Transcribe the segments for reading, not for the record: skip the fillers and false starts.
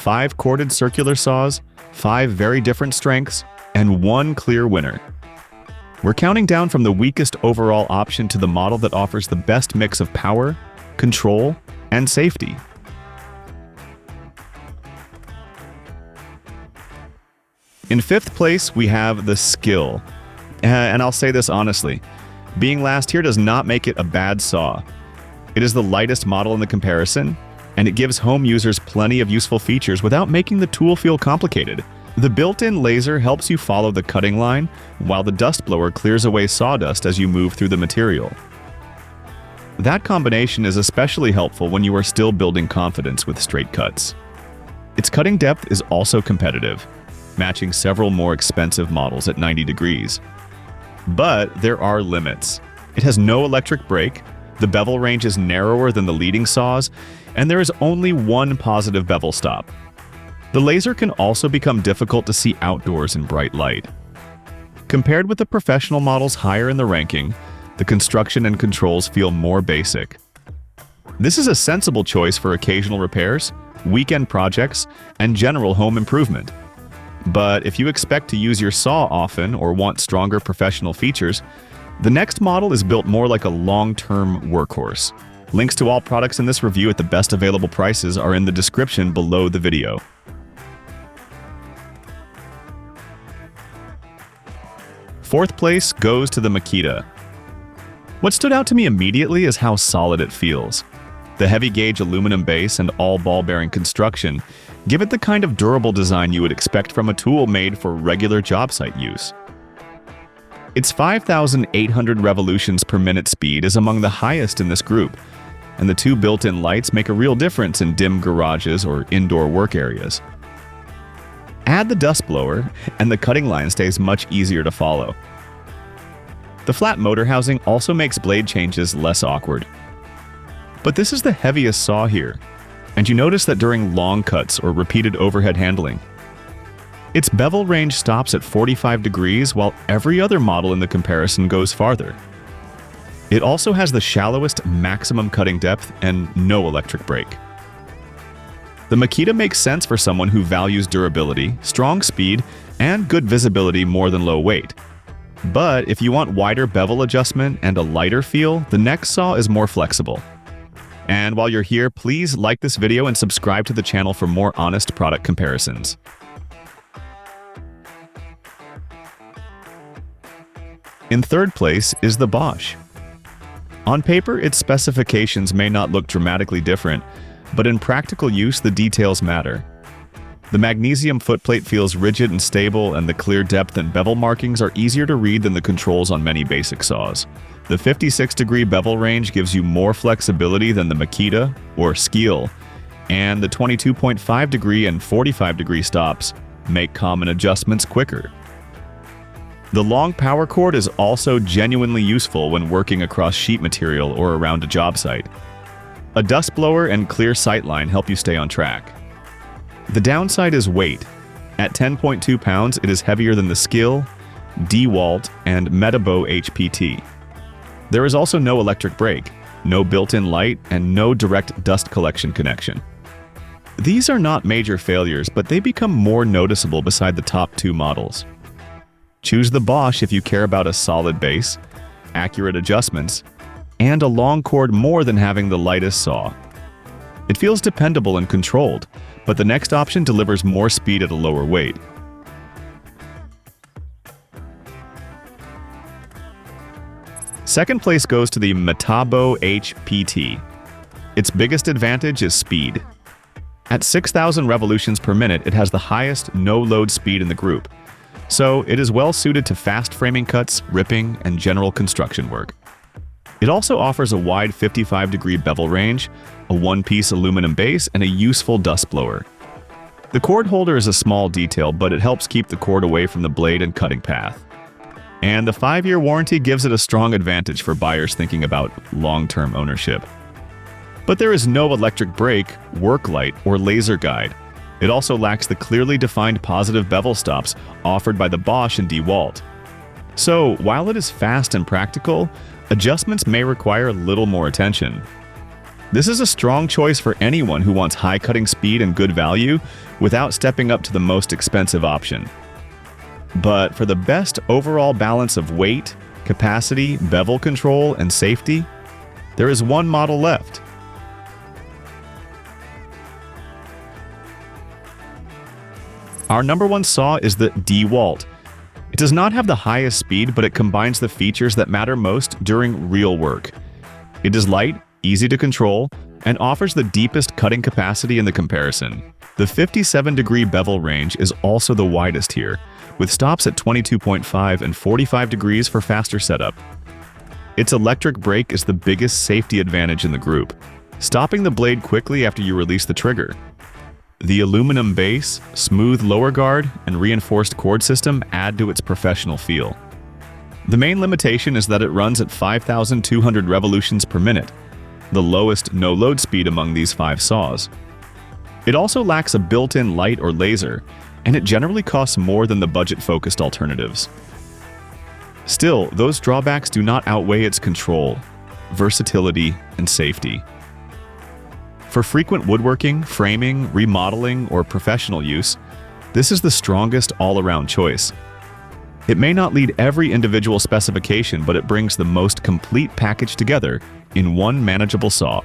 5 corded circular saws, 5 very different strengths, and 1 clear winner. We're counting down from the weakest overall option to the model that offers the best mix of power, control, and safety. In 5th place, we have the Skill. And I'll say this honestly, being last here does not make it a bad saw. It is the lightest model in the comparison, and it gives home users plenty of useful features without making the tool feel complicated. The built-in laser helps you follow the cutting line, while the dust blower clears away sawdust as you move through the material. That combination is especially helpful when you are still building confidence with straight cuts. Its cutting depth is also competitive, matching several more expensive models at 90 degrees. But there are limits. It has no electric brake, the bevel range is narrower than the leading saws, and there is only 1 positive bevel stop. The laser can also become difficult to see outdoors in bright light. Compared with the professional models higher in the ranking, the construction and controls feel more basic. This is a sensible choice for occasional repairs, weekend projects, and general home improvement. But if you expect to use your saw often or want stronger professional features, the next model is built more like a long-term workhorse. Links to all products in this review at the best available prices are in the description below the video. Fourth place goes to the Makita. What stood out to me immediately is how solid it feels. The heavy-gauge aluminum base and all ball-bearing construction give it the kind of durable design you would expect from a tool made for regular job site use. Its 5,800 revolutions per minute speed is among the highest in this group, and the 2 built-in lights make a real difference in dim garages or indoor work areas. Add the dust blower, and the cutting line stays much easier to follow. The flat motor housing also makes blade changes less awkward. But this is the heaviest saw here, and you notice that during long cuts or repeated overhead handling. Its bevel range stops at 45 degrees while every other model in the comparison goes farther. It also has the shallowest maximum cutting depth and no electric brake. The Makita makes sense for someone who values durability, strong speed, and good visibility more than low weight. But if you want wider bevel adjustment and a lighter feel, the next saw is more flexible. And while you're here, please like this video and subscribe to the channel for more honest product comparisons. In 3rd place is the Bosch. On paper, its specifications may not look dramatically different, but in practical use, the details matter. The magnesium footplate feels rigid and stable, and the clear depth and bevel markings are easier to read than the controls on many basic saws. The 56-degree bevel range gives you more flexibility than the Makita or Skil, and the 22.5-degree and 45-degree stops make common adjustments quicker. The long power cord is also genuinely useful when working across sheet material or around a job site. A dust blower and clear sightline help you stay on track. The downside is weight. At 10.2 pounds, it is heavier than the Skil, DeWalt, and Metabo HPT. There is also no electric brake, no built-in light, and no direct dust collection connection. These are not major failures, but they become more noticeable beside the top 2 models. Choose the Bosch if you care about a solid base, accurate adjustments, and a long cord more than having the lightest saw. It feels dependable and controlled, but the next option delivers more speed at a lower weight. Second place goes to the Metabo HPT. Its biggest advantage is speed. At 6,000 revolutions per minute, it has the highest no-load speed in the group, so it is well suited to fast framing cuts, ripping, and general construction work. It also offers a wide 55-degree bevel range, a one-piece aluminum base, and a useful dust blower. The cord holder is a small detail, but it helps keep the cord away from the blade and cutting path. And the 5-year warranty gives it a strong advantage for buyers thinking about long-term ownership. But there is no electric brake, work light, or laser guide. It also lacks the clearly defined positive bevel stops offered by the Bosch and DeWalt. So, while it is fast and practical, adjustments may require a little more attention. This is a strong choice for anyone who wants high cutting speed and good value without stepping up to the most expensive option. But for the best overall balance of weight, capacity, bevel control, and safety, there is one model left. Our number one saw is the DeWalt. It does not have the highest speed, but it combines the features that matter most during real work. It is light, easy to control, and offers the deepest cutting capacity in the comparison. The 57-degree bevel range is also the widest here, with stops at 22.5 and 45 degrees for faster setup. Its electric brake is the biggest safety advantage in the group, stopping the blade quickly after you release the trigger. The aluminum base, smooth lower guard, and reinforced cord system add to its professional feel. The main limitation is that it runs at 5,200 revolutions per minute, the lowest no-load speed among these 5 saws. It also lacks a built-in light or laser, and it generally costs more than the budget-focused alternatives. Still, those drawbacks do not outweigh its control, versatility, and safety. For frequent woodworking, framing, remodeling, or professional use, this is the strongest all-around choice. It may not lead every individual specification, but it brings the most complete package together in one manageable saw.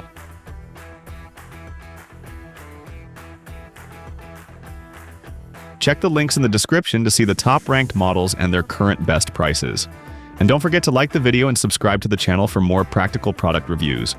Check the links in the description to see the top-ranked models and their current best prices. And don't forget to like the video and subscribe to the channel for more practical product reviews.